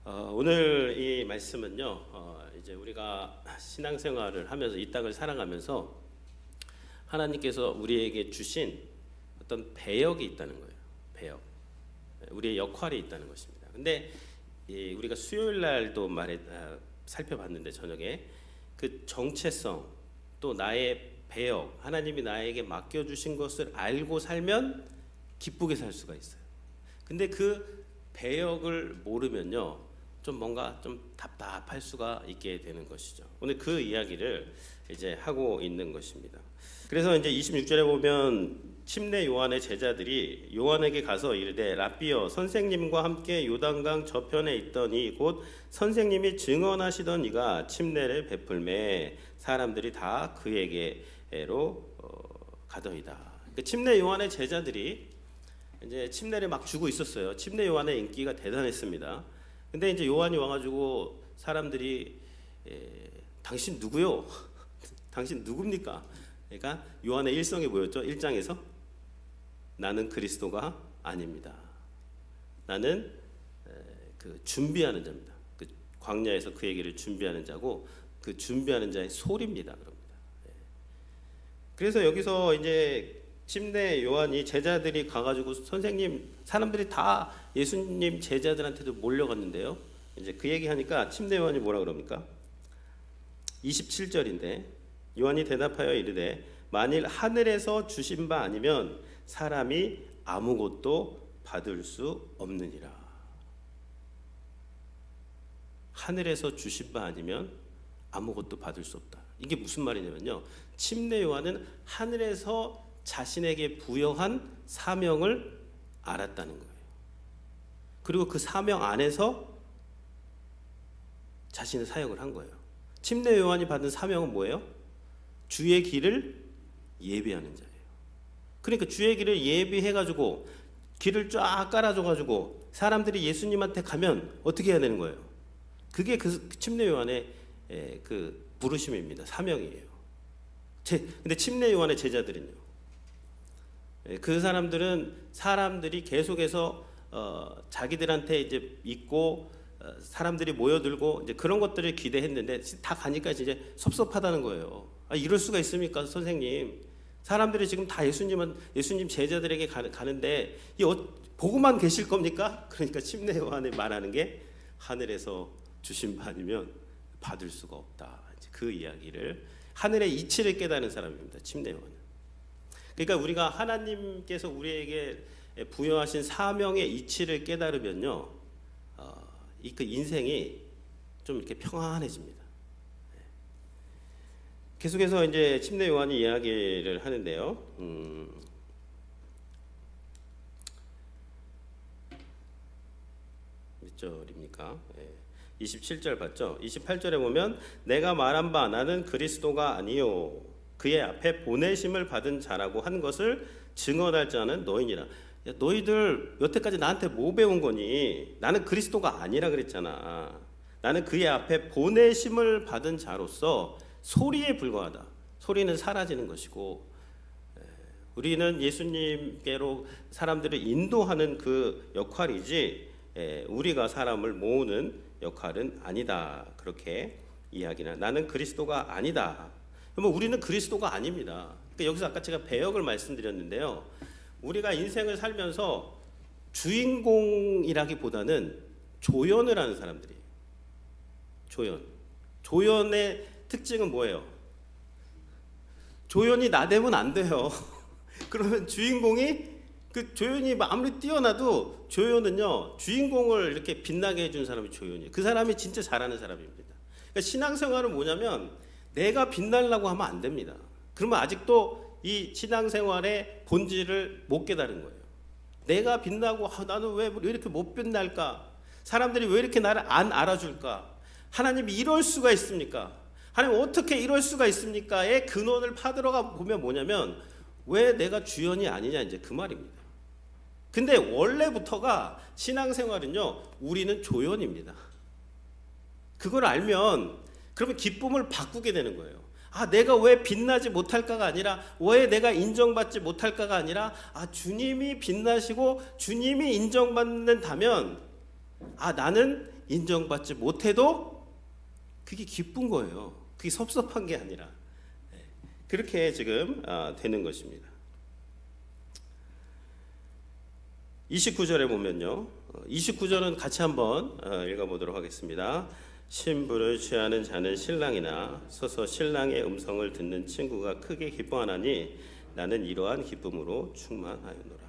오늘 이 말씀은요, 이제 우리가 신앙생활을 하면서 이 땅을 살아가면서 하나님께서 우리에게 주신 어떤 배역이 있다는 거예요. 배역, 우리의 역할이 있다는 것입니다. 근데 우리가 수요일 날도 살펴봤는데 저녁에 그 정체성 또 나의 배역, 하나님이 나에게 맡겨주신 것을 알고 살면 기쁘게 살 수가 있어요. 근데 그 배역을 모르면요, 좀 뭔가 좀 답답할 수가 있게 되는 것이죠. 오늘 그 이야기를 이제 하고 있는 것입니다. 그래서 이제 26절에 보면 침례 요한의 제자들이 요한에게 가서 이르되 랍비여, 선생님과 함께 요단강 저편에 있더니 곧 선생님이 증언하시던 이가 침례를 베풀매 사람들이 다 그에게로 가더이다. 그 침례 요한의 제자들이 이제 침례를 막 주고 있었어요. 침례 요한의 인기가 대단했습니다. 근데 이제 요한이 와가지고 사람들이 당신 누구요? 당신 누굽니까? 그러니까 요한의 일성이 뭐였죠? 1장에서 나는 그리스도가 아닙니다. 나는 그 준비하는 자입니다. 그 광야에서 그 얘기를 준비하는 자고 그 준비하는 자의 소리입니다. 그럽니다. 그래서 여기서 이제 침례 요한이 제자들이 가가지고 선생님, 사람들이 다 예수님 제자들한테도 몰려갔는데요. 이제 그 얘기하니까 침례 요한이 뭐라 그럽니까? 27절인데 요한이 대답하여 이르되 만일 하늘에서 주신 바 아니면 사람이 아무것도 받을 수 없느니라. 하늘에서 주신 바 아니면 아무것도 받을 수 없다. 이게 무슨 말이냐면요, 침례 요한은 하늘에서 자신에게 부여한 사명을 알았다는 거예요. 그리고 그 사명 안에서 자신의 사역을 한 거예요. 침례 요한이 받은 사명은 뭐예요? 주의 길을 예비하는 자예요. 그러니까 주의 길을 예비해가지고 길을 쫙 깔아줘가지고 사람들이 예수님한테 가면 어떻게 해야 되는 거예요? 그게 그 침례 요한의 그 부르심입니다. 사명이에요. 근데 침례 요한의 제자들은요, 그 사람들이 계속해서 자기들한테 이제 믿고 사람들이 모여들고 이제 그런 것들을 기대했는데 다 가니까 이제 섭섭하다는 거예요. 이럴 수가 있습니까, 선생님? 사람들이 지금 다 예수님 제자들에게 가는데 보고만 계실 겁니까? 그러니까 침례 요한이 말하는 게 하늘에서 주신 바 아니면 받을 수가 없다. 이제 그 이야기를, 하늘의 이치를 깨닫는 사람입니다, 침례 요한은. 그러니까 우리가 하나님께서 우리에게 부여하신 사명의 이치를 깨달으면요, 그 인생이 좀 이렇게 평안해집니다. 계속해서 이제 침례 요한이 이야기를 하는데요. 몇 절입니까? 27절 봤죠? 28절에 보면 내가 말한 바 나는 그리스도가 아니요 그의 앞에 보내심을 받은 자라고 한 것을 증언할 자는 너희니라. 야, 너희들 여태까지 나한테 뭐 배운 거니? 나는 그리스도가 아니라 그랬잖아. 나는 그의 앞에 보내심을 받은 자로서 소리에 불과하다. 소리는 사라지는 것이고 우리는 예수님께로 사람들을 인도하는 그 역할이지 우리가 사람을 모으는 역할은 아니다. 그렇게 이야기는, 나는 그리스도가 아니다. 그러면 우리는 그리스도가 아닙니다. 그러니까 여기서 아까 제가 배역을 말씀드렸는데요, 우리가 인생을 살면서 주인공이라기보다는 조연을 하는 사람들이에요. 조연의 특징은 뭐예요? 조연이 나대면 안 돼요. 그러면 주인공이, 그 조연이 아무리 뛰어나도 조연은요, 주인공을 이렇게 빛나게 해준 사람이 조연이에요. 그 사람이 진짜 잘하는 사람입니다. 그러니까 신앙생활은 뭐냐면 내가 빛나려고 하면 안 됩니다. 그러면 아직도 이 신앙생활의 본질을 못 깨달은 거예요. 내가 빛나고 나는 왜 이렇게 못 빛날까? 사람들이 왜 이렇게 나를 안 알아줄까? 하나님이 이럴 수가 있습니까? 하나님 어떻게 이럴 수가 있습니까?의 근원을 파들어가 보면 뭐냐면 왜 내가 주연이 아니냐, 이제 그 말입니다. 근데 원래부터가 신앙생활은요, 우리는 조연입니다. 그걸 알면 그러면 기쁨을 바꾸게 되는 거예요. 내가 왜 빛나지 못할까가 아니라, 왜 내가 인정받지 못할까가 아니라, 주님이 빛나시고 주님이 인정받는다면 나는 인정받지 못해도 그게 기쁜 거예요. 그게 섭섭한 게 아니라 그렇게 지금 되는 것입니다. 29절에 보면요. 29절은 같이 한번 읽어보도록 하겠습니다. 신부를 취하는 자는 신랑이나 서서 신랑의 음성을 듣는 친구가 크게 기뻐하나니 나는 이러한 기쁨으로 충만하였노라.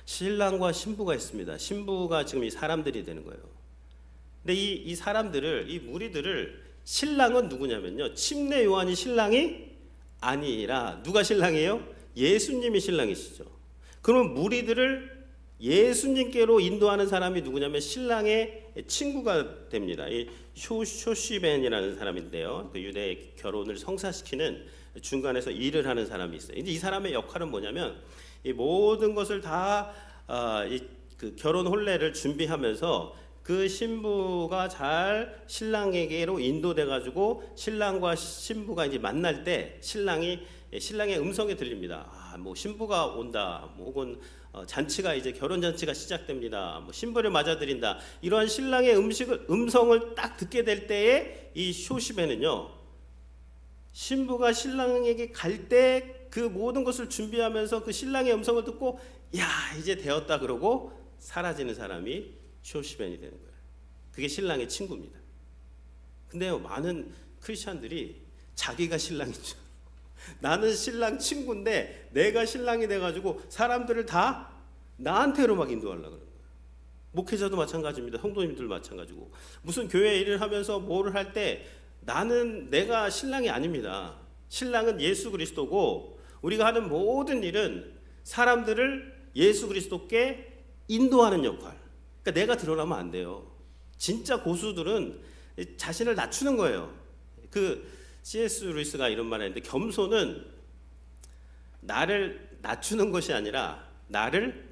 신랑과 신부가 있습니다. 신부가 지금 이 사람들이 되는 거예요. 근데 이 사람들을, 이 무리들을, 신랑은 누구냐면요, 침례 요한이 신랑이 아니라 누가 신랑이에요? 예수님이 신랑이시죠. 그러면 무리들을 예수님께로 인도하는 사람이 누구냐면 신랑의 친구가 됩니다. 이 쇼시벤이라는 사람인데요, 그 유대 결혼을 성사시키는 중간에서 일을 하는 사람이 있어요. 이제 이 사람의 역할은 뭐냐면 이 모든 것을 다 그 결혼 혼례를 준비하면서 그 신부가 잘 신랑에게로 인도돼 가지고 신랑과 신부가 이제 만날 때 신랑의 음성이 들립니다. 뭐 신부가 온다, 뭐 혹은 잔치가 이제 결혼 잔치가 시작됩니다. 뭐 신부를 맞아들인다. 이러한 신랑의 음성을 딱 듣게 될 때에 이 쇼시베는요, 신부가 신랑에게 갈 때 그 모든 것을 준비하면서 그 신랑의 음성을 듣고 야 이제 되었다 그러고 사라지는 사람이 쇼시벤이 되는 거예요. 그게 신랑의 친구입니다. 근데요, 많은 크리스찬들이 자기가 신랑인 줄, 나는 신랑 친구인데 내가 신랑이 돼가지고 사람들을 다 나한테로 막 인도하려고 그러는 거예요. 목회자도 마찬가지입니다. 성도님들 마찬가지고, 무슨 교회 일을 하면서 뭐를 할 때 나는 내가 신랑이 아닙니다. 신랑은 예수 그리스도고, 우리가 하는 모든 일은 사람들을 예수 그리스도께 인도하는 역할. 그러니까 내가 드러나면 안 돼요. 진짜 고수들은 자신을 낮추는 거예요. 그 C.S. 루이스가 이런 말을 했는데, 겸손은 나를 낮추는 것이 아니라 나를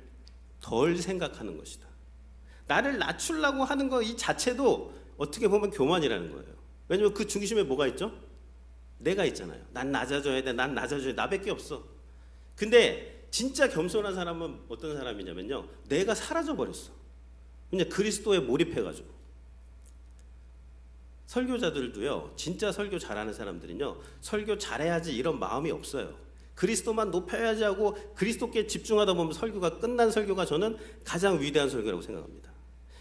덜 생각하는 것이다. 나를 낮추려고 하는 거 이 자체도 어떻게 보면 교만이라는 거예요. 왜냐면 그 중심에 뭐가 있죠? 내가 있잖아요. 난 낮아져야 돼. 난 낮아져야 돼. 나밖에 없어. 근데 진짜 겸손한 사람은 어떤 사람이냐면요, 내가 사라져 버렸어. 그냥 그리스도에 몰입해가지고. 설교자들도요, 진짜 설교 잘하는 사람들은요, 설교 잘해야지 이런 마음이 없어요. 그리스도만 높여야지 하고 그리스도께 집중하다 보면 설교가 끝난 설교가 저는 가장 위대한 설교라고 생각합니다.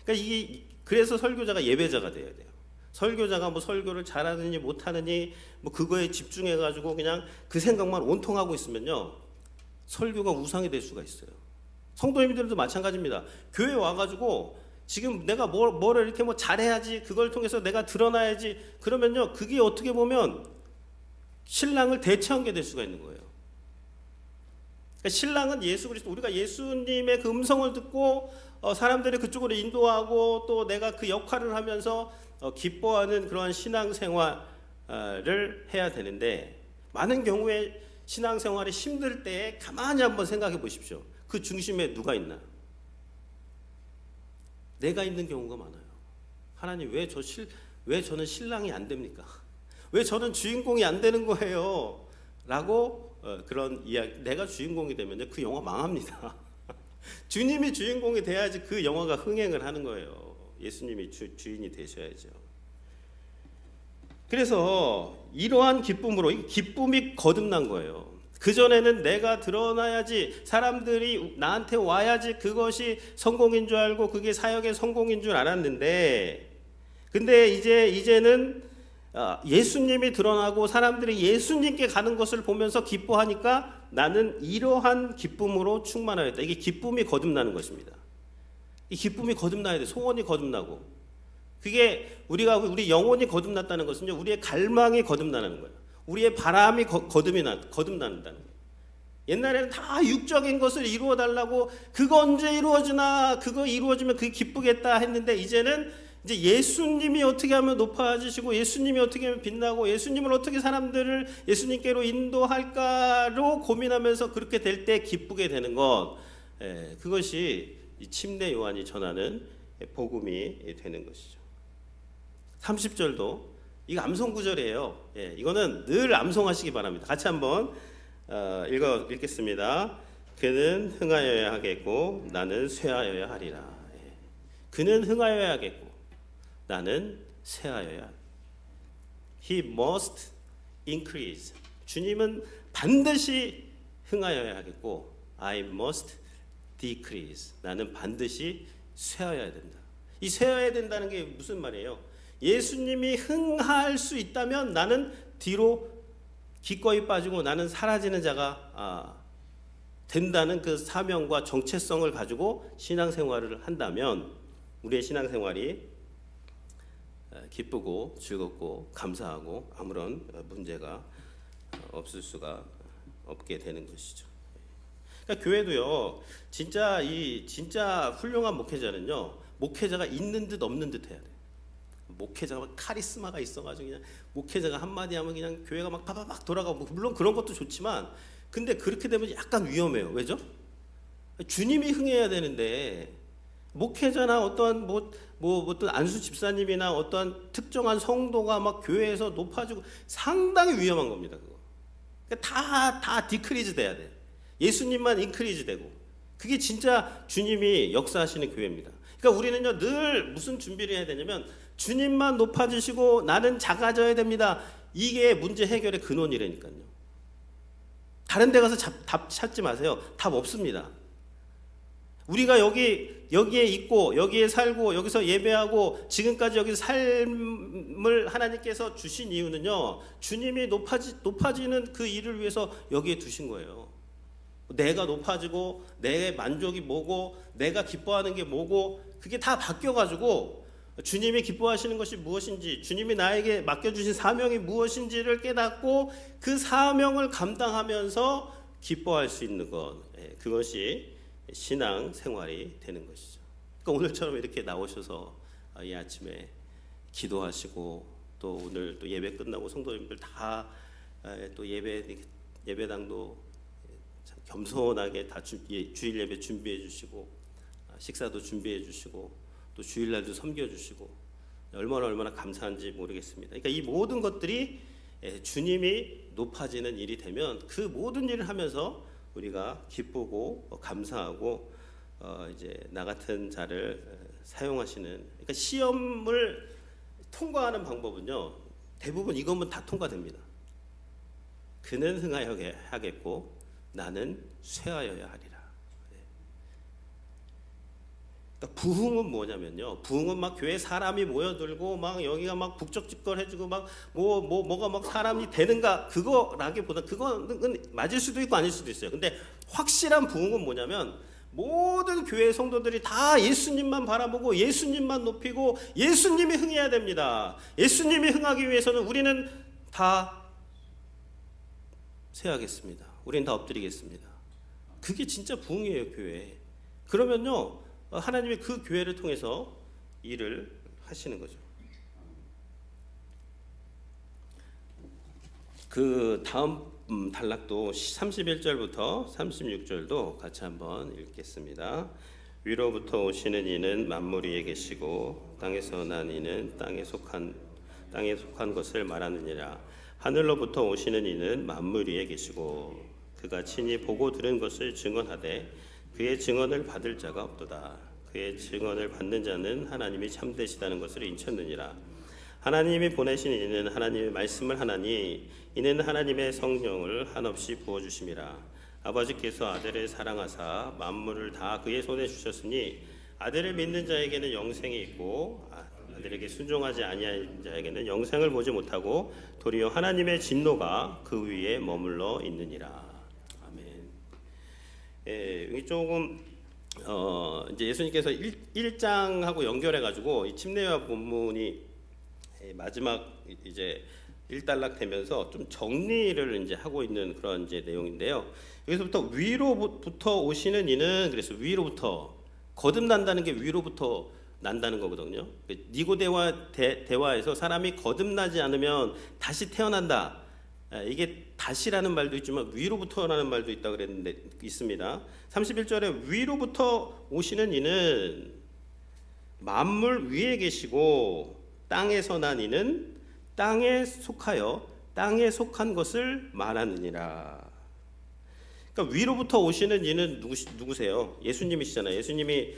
그러니까 그래서 설교자가 예배자가 돼야 돼요. 설교자가 뭐 설교를 잘하느니 못하느니 뭐 그거에 집중해가지고 그냥 그 생각만 온통 하고 있으면요, 설교가 우상이 될 수가 있어요. 성도님들도 마찬가지입니다. 교회 와가지고 지금 내가 뭐를 이렇게 뭐 잘해야지, 그걸 통해서 내가 드러나야지, 그러면요, 그게 어떻게 보면 신랑을 대체한 게 될 수가 있는 거예요. 그러니까 신랑은 예수 그리스도, 우리가 예수님의 그 음성을 듣고 사람들이 그쪽으로 인도하고 또 내가 그 역할을 하면서 기뻐하는 그러한 신앙생활을 해야 되는데, 많은 경우에 신앙생활이 힘들 때 가만히 한번 생각해 보십시오. 그 중심에 누가 있나? 내가 있는 경우가 많아요. 하나님, 왜 저는 신랑이 안 됩니까? 왜 저는 주인공이 안 되는 거예요? 라고 그런 이야기, 내가 주인공이 되면 그 영화 망합니다. 주님이 주인공이 돼야지 그 영화가 흥행을 하는 거예요. 예수님이 주인이 되셔야죠. 그래서 이러한 기쁨으로, 기쁨이 거듭난 거예요. 그전에는 내가 드러나야지, 사람들이 나한테 와야지 그것이 성공인 줄 알고 그게 사역의 성공인 줄 알았는데, 근데 이제는 예수님이 드러나고 사람들이 예수님께 가는 것을 보면서 기뻐하니까 나는 이러한 기쁨으로 충만하였다. 이게 기쁨이 거듭나는 것입니다. 이 기쁨이 거듭나야 돼. 소원이 거듭나고, 그게 우리 영혼이 거듭났다는 것은요, 우리의 갈망이 거듭나는 거예요. 우리의 바람이 거듭난다는 거예요. 옛날에는 다 육적인 것을 이루어 달라고, 그거 언제 이루어지나, 그거 이루어지면 그게 기쁘겠다 했는데, 이제는 이제 예수님이 어떻게 하면 높아지시고 예수님이 어떻게 하면 빛나고 예수님을 어떻게 사람들을 예수님께로 인도할까로 고민하면서 그렇게 될 때 기쁘게 되는 것, 그것이 침례 요한이 전하는 복음이 되는 것이죠. 30절도 이거 암송 구절이에요. 이거는 늘 암송하시기 바랍니다. 같이 한번 읽겠습니다. 그는 흥하여야 하겠고 나는 쇠하여야 하리라. 그는 흥하여야 하겠고, 나는 쇠하여야. He must increase. 주님은 반드시 흥하여야 하겠고 I must decrease. 나는 반드시 쇠하여야 된다. 이 쇠하여야 된다는 게 무슨 말이에요? 예수님이 흥할 수 있다면 나는 뒤로 기꺼이 빠지고 나는 사라지는 자가 된다는 그 사명과 정체성을 가지고 신앙생활을 한다면 우리의 신앙생활이 기쁘고 즐겁고 감사하고 아무런 문제가 없을 수가 없게 되는 것이죠. 그러니까 교회도요, 진짜 훌륭한 목회자는요, 목회자가 있는 듯 없는 듯 해야 돼. 목회자가 카리스마가 있어가지고 그냥 목회자가 한마디 하면 그냥 교회가 막 파파박 돌아가고, 물론 그런 것도 좋지만, 근데 그렇게 되면 약간 위험해요. 왜죠? 주님이 흥해야 되는데 목회자나 어떠한 어떤 안수 집사님이나 어떠한 특정한 성도가 막 교회에서 높아지고 상당히 위험한 겁니다. 그거. 그러니까 다 디크리즈 돼야 돼. 예수님만 인크리즈 되고. 그게 진짜 주님이 역사하시는 교회입니다. 그러니까 우리는요 늘 무슨 준비를 해야 되냐면 주님만 높아지시고 나는 작아져야 됩니다. 이게 문제 해결의 근원이라니까요. 다른 데 가서 답 찾지 마세요. 답 없습니다. 우리가 여기에 있고 여기에 살고 여기서 예배하고 지금까지 여기 삶을 하나님께서 주신 이유는요, 주님이 높아지는 그 일을 위해서 여기에 두신 거예요. 내가 높아지고 내 만족이 뭐고 내가 기뻐하는 게 뭐고 그게 다 바뀌어가지고 주님이 기뻐하시는 것이 무엇인지, 주님이 나에게 맡겨주신 사명이 무엇인지를 깨닫고 그 사명을 감당하면서 기뻐할 수 있는 것, 그것이 신앙 생활이 되는 것이죠. 그러니까 오늘처럼 이렇게 나오셔서 이 아침에 기도하시고 또 오늘 또 예배 끝나고 성도님들 다 또 예배당도 겸손하게 다 주일 예배 준비해 주시고 식사도 준비해 주시고 또 주일날도 섬겨 주시고 얼마나 감사한지 모르겠습니다. 그러니까 이 모든 것들이 주님이 높아지는 일이 되면 그 모든 일을 하면서 우리가 기쁘고 감사하고 이제 나 같은 자를 사용하시는, 그러니까 시험을 통과하는 방법은요 대부분 이것만 다 통과됩니다. 그는 흥하여 하겠고 나는 쇠하여야 하리라. 그러니까 부흥은 뭐냐면요, 부흥은 막 교회 사람이 모여들고 막 여기가 막 북적북적해지고 막 뭐가 막 사람이 되는가, 그거라기보다 그거는 맞을 수도 있고 아닐 수도 있어요. 근데 확실한 부흥은 뭐냐면 모든 교회 성도들이 다 예수님만 바라보고 예수님만 높이고 예수님이 흥해야 됩니다. 예수님이 흥하기 위해서는 우리는 다 쇠하겠습니다. 우리는 다 엎드리겠습니다. 그게 진짜 부흥이에요, 교회. 그러면요 하나님이 그 교회를 통해서 일을 하시는 거죠. 그 다음 단락도 31절부터 36절도 같이 한번 읽겠습니다. 위로부터 오시는 이는 만물 위에 계시고 땅에서 난 이는 땅에 속한 것을 말하느니라. 하늘로부터 오시는 이는 만물 위에 계시고 그가 친히 보고 들은 것을 증언하되 그의 증언을 받을 자가 없도다. 그의 증언을 받는 자는 하나님이 참되시다는 것을 인쳤느니라. 하나님이 보내신 이는 하나님의 말씀을 하나니 이는 하나님의 성령을 한없이 부어주심이라. 아버지께서 아들을 사랑하사 만물을 다 그의 손에 주셨으니 아들을 믿는 자에게는 영생이 있고 아들에게 순종하지 아니한 자에게는 영생을 보지 못하고 도리어 하나님의 진노가 그 위에 머물러 있느니라. 여기 조금 이제 예수님께서 1장하고 연결해 가지고 이 침례와 본문이 마지막 이제 1단락 되면서 좀 정리를 이제 하고 있는 그런 이제 내용인데요. 여기서부터 위로부터 오시는 이는, 그래서 위로부터 거듭난다는 게 위로부터 난다는 거거든요. 니고데와 대화에서 사람이 거듭나지 않으면 다시 태어난다. 이게 다시라는 말도 있지만 위로부터라는 말도 있다 그랬는데 있습니다. 31절에 위로부터 오시는 이는 만물 위에 계시고 땅에서 난 이는 땅에 속하여 땅에 속한 것을 말하느니라. 그러니까 위로부터 오시는 이는 누구세요? 예수님이시잖아요. 예수님이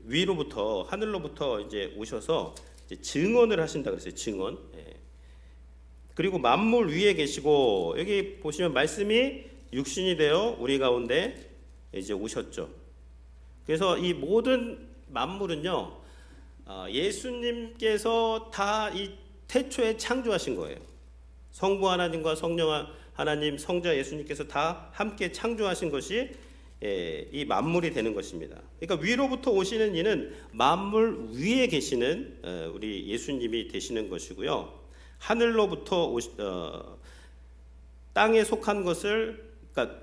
위로부터 하늘로부터 이제 오셔서 이제 증언을 하신다 그랬어요. 증언. 그리고 만물 위에 계시고 여기 보시면 말씀이 육신이 되어 우리 가운데 이제 오셨죠. 그래서 이 모든 만물은요, 예수님께서 다 이 태초에 창조하신 거예요. 성부 하나님과 성령 하나님, 성자 예수님께서 다 함께 창조하신 것이 이 만물이 되는 것입니다. 그러니까 위로부터 오시는 이는 만물 위에 계시는 우리 예수님이 되시는 것이고요. 하늘로부터 땅에 속한 것을, 그러니까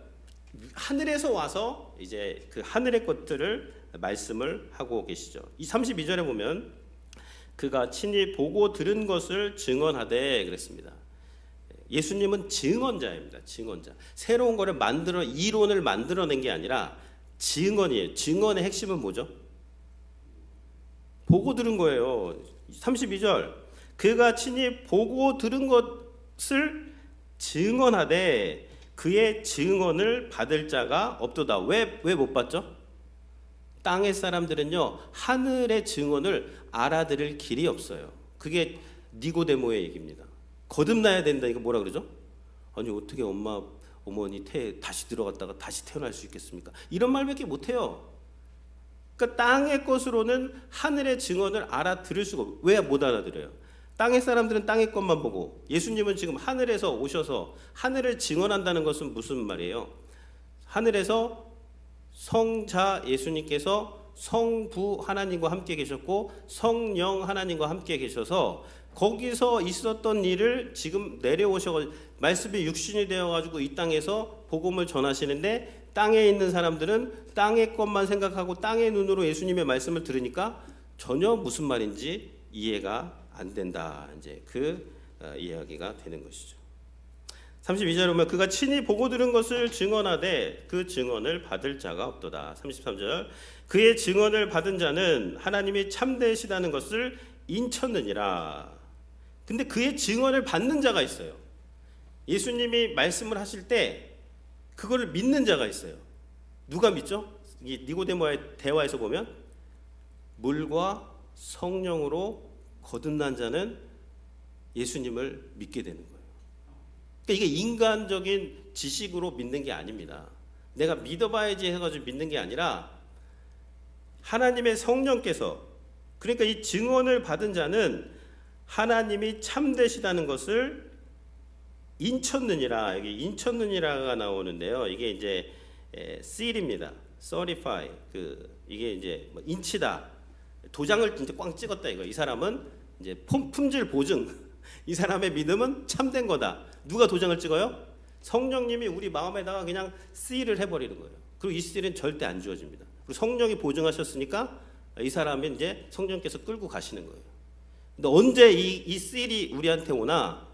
하늘에서 와서 이제 그 하늘의 것들을 말씀을 하고 계시죠. 이 32절에 보면 그가 친히 보고 들은 것을 증언하되 그랬습니다. 예수님은 증언자입니다. 증언자. 새로운 거를 이론을 만들어낸 게 아니라 증언이에요. 증언의 핵심은 뭐죠? 보고 들은 거예요. 32절. 그가 친히 보고 들은 것을 증언하되 그의 증언을 받을 자가 없도다. 왜 못 받죠? 땅의 사람들은요, 하늘의 증언을 알아들을 길이 없어요. 그게 니고데모의 얘기입니다. 거듭나야 된다. 이거 뭐라 그러죠? 아니 어떻게 어머니 다시 들어갔다가 다시 태어날 수 있겠습니까? 이런 말밖에 못해요. 그러니까 땅의 것으로는 하늘의 증언을 알아들을 수가 없어요. 왜 못 알아들어요? 땅의 사람들은 땅의 것만 보고, 예수님은 지금 하늘에서 오셔서 하늘을 증언한다는 것은 무슨 말이에요? 하늘에서 성자 예수님께서 성부 하나님과 함께 계셨고 성령 하나님과 함께 계셔서 거기서 있었던 일을 지금 내려오셔서 말씀이 육신이 되어가지고 이 땅에서 복음을 전하시는데, 땅에 있는 사람들은 땅의 것만 생각하고 땅의 눈으로 예수님의 말씀을 들으니까 전혀 무슨 말인지 이해가 안 된다. 이제 그 이야기가 되는 것이죠. 32절에 보면 그가 친히 보고 들은 것을 증언하되 그 증언을 받을 자가 없도다. 33절. 그의 증언을 받은 자는 하나님이 참되시다는 것을 인쳤느니라. 근데 그의 증언을 받는 자가 있어요. 예수님이 말씀을 하실 때 그거를 믿는 자가 있어요. 누가 믿죠? 이 니고데모와의 대화에서 보면 물과 성령으로 거듭난 자는 예수님을 믿게 되는 거예요. 그러니까 이게 인간적인 지식으로 믿는 게 아닙니다. 내가 믿어봐야지 해가지고 믿는 게 아니라 하나님의 성령께서, 그러니까 이 증언을 받은 자는 하나님이 참되시다는 것을 인쳤느니라. 여기 인쳤느니라가 나오는데요. 이게 이제 seal입니다. certify. 이게 이제 뭐 인치다. 도장을 이제 꽝 찍었다 이거. 이 사람은 이제 품질 보증. 이 사람의 믿음은 참된 거다. 누가 도장을 찍어요? 성령님이 우리 마음에다가 그냥 seal을 해버리는 거예요. 그리고 이 seal은 절대 안 지워집니다. 그리고 성령이 보증하셨으니까 이 사람이 이제 성령께서 끌고 가시는 거예요. 근데 언제 이 seal이 우리한테 오나?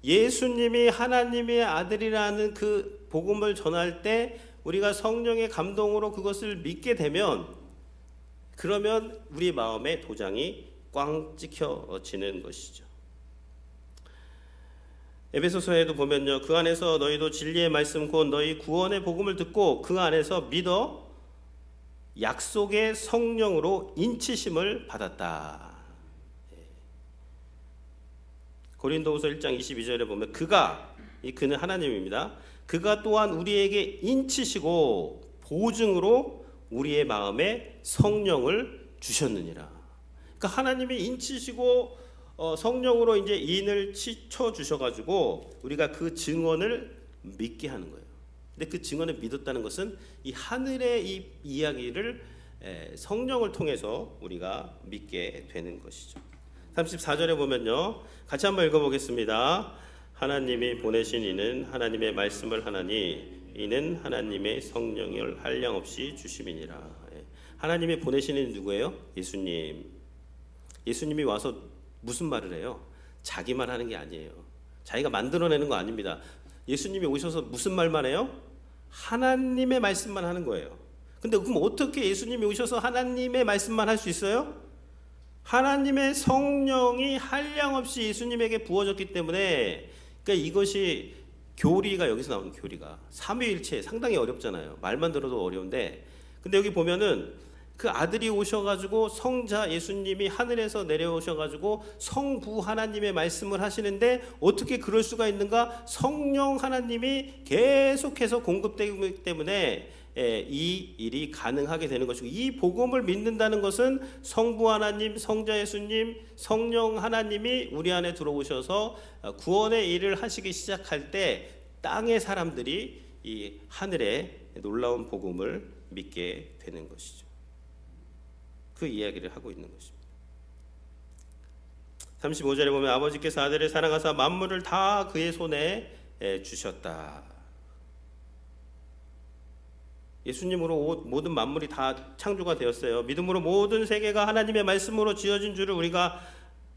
예수님이 하나님의 아들이라는 그 복음을 전할 때 우리가 성령의 감동으로 그것을 믿게 되면, 그러면 우리 마음에 도장이 꽝 찍혀지는 것이죠. 에베소서에도 보면요, 그 안에서 너희도 진리의 말씀 곧 너희 구원의 복음을 듣고 그 안에서 믿어 약속의 성령으로 인치심을 받았다. 고린도후서 1장 22절에 보면 그는 하나님입니다. 그가 또한 우리에게 인치시고 보증으로 우리의 마음에 성령을 주셨느니라. 그러니까 하나님이 인치시고 성령으로 이제 인을 치쳐 주셔가지고 우리가 그 증언을 믿게 하는 거예요. 근데 그 증언을 믿었다는 것은 이 하늘의 이 이야기를 성령을 통해서 우리가 믿게 되는 것이죠. 34절에 보면요, 같이 한번 읽어보겠습니다. 하나님이 보내신 이는 하나님의 말씀을 하나니 이는 하나님의 성령을 한량없이 주심이니라. 하나님이 보내시는 누구예요? 예수님. 예수님이 와서 무슨 말을 해요? 자기만 하는 게 아니에요. 자기가 만들어내는 거 아닙니다. 예수님이 오셔서 무슨 말만 해요? 하나님의 말씀만 하는 거예요. 근데 그럼 어떻게 예수님이 오셔서 하나님의 말씀만 할 수 있어요? 하나님의 성령이 한량없이 예수님에게 부어졌기 때문에, 그러니까 이것이 교리가, 여기서 나오는 교리가 삼위일체 상당히 어렵잖아요. 말만 들어도 어려운데, 근데 여기 보면은 그 아들이 오셔가지고 성자 예수님이 하늘에서 내려오셔가지고 성부 하나님의 말씀을 하시는데 어떻게 그럴 수가 있는가? 성령 하나님이 계속해서 공급되기 때문에 이 일이 가능하게 되는 것이고, 이 복음을 믿는다는 것은 성부 하나님, 성자 예수님, 성령 하나님이 우리 안에 들어오셔서 구원의 일을 하시기 시작할 때 땅의 사람들이 이 하늘의 놀라운 복음을 믿게 되는 것이죠. 그 이야기를 하고 있는 것입니다. 35절에 보면 아버지께서 아들을 사랑하사 만물을 다 그의 손에 주셨다. 예수님으로 모든 만물이 다 창조가 되었어요. 믿음으로 모든 세계가 하나님의 말씀으로 지어진 줄을 우리가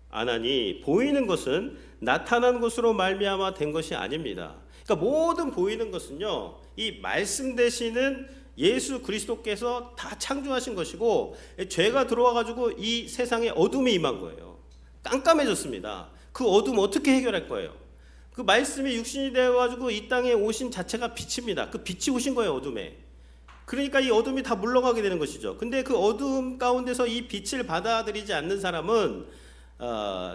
아나니 보이는 것은 나타난 것으로 말미암아 된 것이 아닙니다. 그러니까 모든 보이는 것은요, 이 말씀 되시는 예수 그리스도께서 다 창조하신 것이고, 죄가 들어와 가지고 이 세상에 어둠이 임한 거예요. 깜깜해졌습니다. 그 어둠 어떻게 해결할 거예요? 그 말씀이 육신이 되어 가지고 이 땅에 오신 자체가 빛입니다. 그 빛이 오신 거예요, 어둠에. 그러니까 이 어둠이 다 물러가게 되는 것이죠. 근데 그 어둠 가운데서 이 빛을 받아들이지 않는 사람은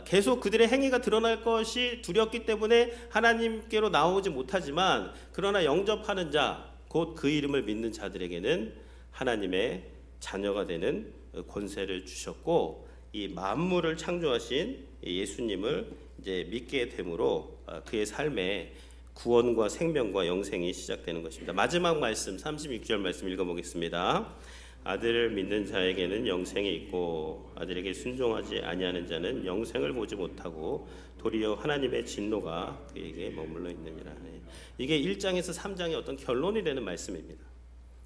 계속 그들의 행위가 드러날 것이 두렵기 때문에 하나님께로 나오지 못하지만, 그러나 영접하는 자, 곧 그 이름을 믿는 자들에게는 하나님의 자녀가 되는 권세를 주셨고, 이 만물을 창조하신 예수님을 이제 믿게 됨으로 그의 삶에 구원과 생명과 영생이 시작되는 것입니다. 마지막 말씀 36절 말씀 읽어보겠습니다. 아들을 믿는 자에게는 영생이 있고 아들에게 순종하지 아니하는 자는 영생을 보지 못하고 도리어 하나님의 진노가 그에게 머물러 있느니라. 이게 1장에서 3장의 어떤 결론이 되는 말씀입니다.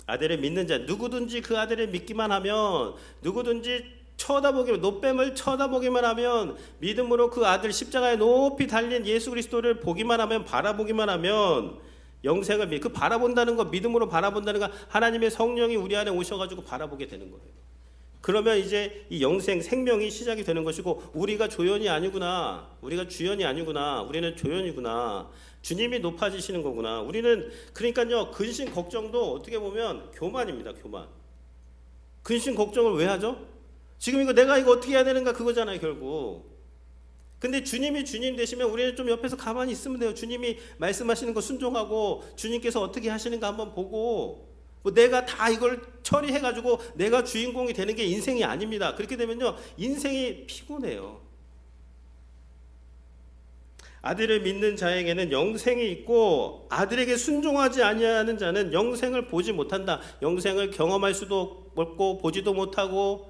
아들을 믿는 자, 누구든지 그 아들을 믿기만 하면, 누구든지 쳐다보기만, 노뱀을 쳐다보기만 하면, 믿음으로 그 아들 십자가에 높이 달린 예수 그리스도를 보기만 하면, 바라보기만 하면 영생을 그 바라본다는 거, 믿음으로 바라본다는 거, 하나님의 성령이 우리 안에 오셔가지고 바라보게 되는 거예요. 그러면 이제 이 영생, 생명이 시작이 되는 것이고, 우리가 조연이 아니구나, 우리가 주연이 아니구나, 우리는 조연이구나, 주님이 높아지시는 거구나. 우리는 그러니까요, 근심 걱정도 어떻게 보면 교만입니다. 교만. 근심 걱정을 왜 하죠? 지금 내가 이거 어떻게 해야 되는가, 그거잖아요, 결국. 근데 주님이 주님 되시면 우리는 좀 옆에서 가만히 있으면 돼요. 주님이 말씀하시는 거 순종하고, 주님께서 어떻게 하시는가 한번 보고, 내가 다 이걸 처리해가지고 내가 주인공이 되는 게 인생이 아닙니다. 그렇게 되면요, 인생이 피곤해요. 아들을 믿는 자에게는 영생이 있고 아들에게 순종하지 아니하는 자는 영생을 보지 못한다. 영생을 경험할 수도 없고 보지도 못하고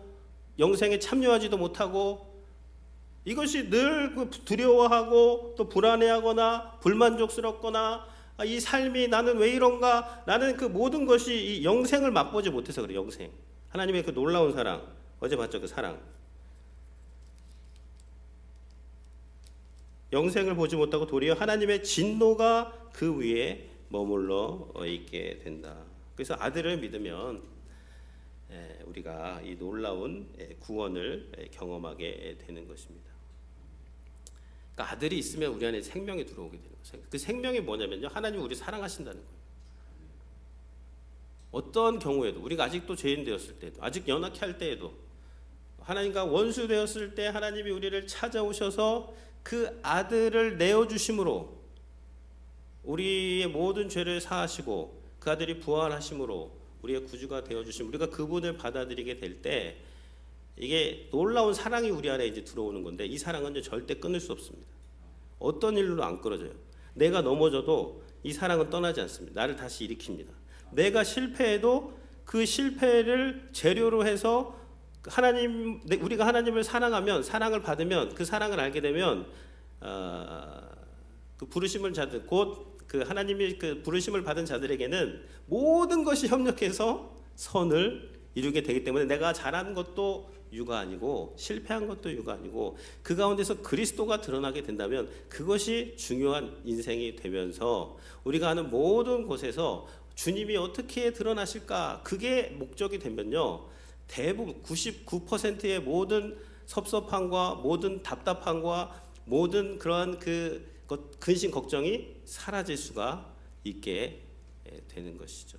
영생에 참여하지도 못하고, 이것이 늘 두려워하고 또 불안해하거나 불만족스럽거나, 이 삶이 나는 왜 이런가, 나는 그 모든 것이 이 영생을 맛보지 못해서 그래요. 영생, 하나님의 그 놀라운 사랑, 어제 봤죠, 그 사랑. 영생을 보지 못하고 도리어 하나님의 진노가 그 위에 머물러 있게 된다. 그래서 아들을 믿으면 우리가 이 놀라운 구원을 경험하게 되는 것입니다. 그러니까 아들이 있으면 우리 안에 생명이 들어오게 되는 거예요. 그 생명이 뭐냐면요, 하나님 우리 사랑하신다는 거예요. 어떤 경우에도, 우리가 아직도 죄인 되었을 때도, 아직 연약해 할 때에도, 하나님과 원수 되었을 때 하나님이 우리를 찾아오셔서 그 아들을 내어주심으로 우리의 모든 죄를 사하시고, 그 아들이 부활하심으로 우리의 구주가 되어주심, 우리가 그분을 받아들이게 될 때 이게 놀라운 사랑이 우리 안에 이제 들어오는 건데, 이 사랑은 절대 끊을 수 없습니다. 어떤 일로도 안 끊어져요. 내가 넘어져도 이 사랑은 떠나지 않습니다. 나를 다시 일으킵니다. 내가 실패해도 그 실패를 재료로 해서 우리가 하나님을 사랑하면, 사랑을 받으면, 그 사랑을 알게 되면 그 부르심을 자들, 곧 그 하나님이 그 부르심을 받은 자들에게는 모든 것이 협력해서 선을 이루게 되기 때문에, 내가 잘한 것도 유가 아니고 실패한 것도 유가 아니고 그 가운데서 그리스도가 드러나게 된다면 그것이 중요한 인생이 되면서, 우리가 하는 모든 곳에서 주님이 어떻게 드러나실까, 그게 목적이 되면요, 대부분 99%의 모든 섭섭함과 모든 답답함과 모든 그러한 그 근심 걱정이 사라질 수가 있게 되는 것이죠.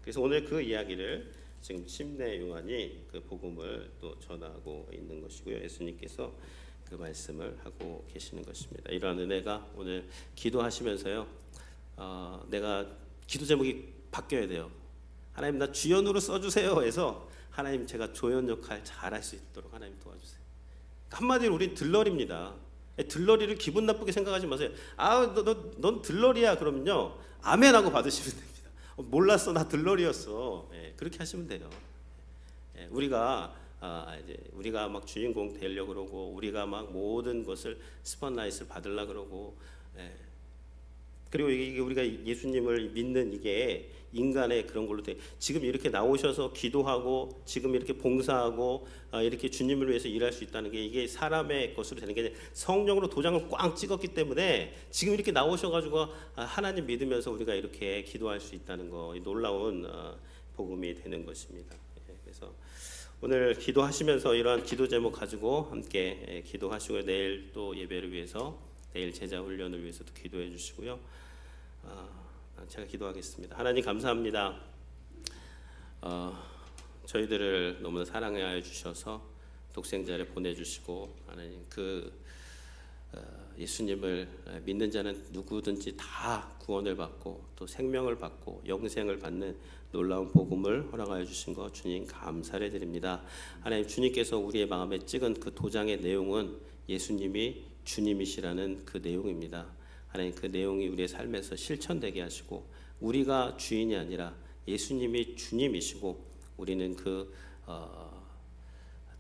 그래서 오늘 그 이야기를 지금 침례 요한이 그 복음을 또 전하고 있는 것이고요. 예수님께서 그 말씀을 하고 계시는 것입니다. 이러한 은혜가 오늘 기도하시면서요. 내가 기도 제목이 바뀌어야 돼요. 하나님 나 주연으로 써주세요 해서 하나님 제가 조연 역할 잘할 수 있도록 하나님 도와주세요. 한마디로 우린 들러리입니다. 들러리를 기분 나쁘게 생각하지 마세요. 넌 들러리야 그러면요 아멘하고 받으시면 됩니다. 몰랐어 나 들러리였어. 그렇게 하시면 돼요. 우리가 우리가 막 주인공 되려 그러고 우리가 막 모든 것을 스팟라이트를 받으려 그러고 그리고 이게 우리가 예수님을 믿는 이게 인간의 그런 걸로 돼. 지금 이렇게 나오셔서 기도하고 지금 이렇게 봉사하고 이렇게 주님을 위해서 일할 수 있다는 게 이게 사람의 것으로 되는 게 아니라 성령으로 도장을 꽝 찍었기 때문에 지금 이렇게 나오셔가지고 하나님 믿으면서 우리가 이렇게 기도할 수 있다는 거 놀라운 복음이 되는 것입니다. 그래서 오늘 기도하시면서 이러한 기도 제목 가지고 함께 기도하시고 내일 또 예배를 위해서 내일 제자 훈련을 위해서도 기도해 주시고요. 제가 기도하겠습니다. 하나님 감사합니다. 저희들을 너무나 사랑하여 주셔서 독생자를 보내주시고 하나님 예수님을 믿는 자는 누구든지 다 구원을 받고 또 생명을 받고 영생을 받는 놀라운 복음을 허락하여 주신 것 주님 감사를 드립니다. 하나님 주님께서 우리의 마음에 찍은 그 도장의 내용은 예수님이 주님이시라는 그 내용입니다. 하나님 그 내용이 우리의 삶에서 실천되게 하시고 우리가 주인이 아니라 예수님이 주님이시고 우리는 그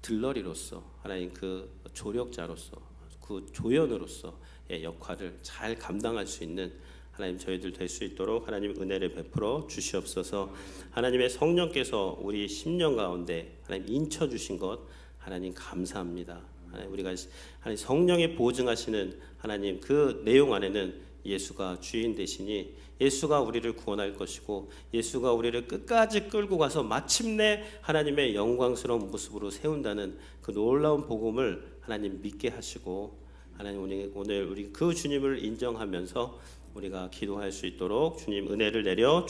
들러리로서 하나님 그 조력자로서 그 조연으로서의 역할을 잘 감당할 수 있는 하나님 저희들 될 수 있도록 하나님 은혜를 베풀어 주시옵소서. 하나님의 성령께서 우리 심령 가운데 하나님 인쳐 주신 것 하나님 감사합니다. 우리가 하나님 성령이 보증하시는 하나님 그 내용 안에는 예수가 주인 되시니 예수가 우리를 구원할 것이고 예수가 우리를 끝까지 끌고 가서 마침내 하나님의 영광스러운 모습으로 세운다는 그 놀라운 복음을 하나님 믿게 하시고 하나님 오늘 우리 그 주님을 인정하면서 우리가 기도할 수 있도록 주님 은혜를 내려 주시옵소서.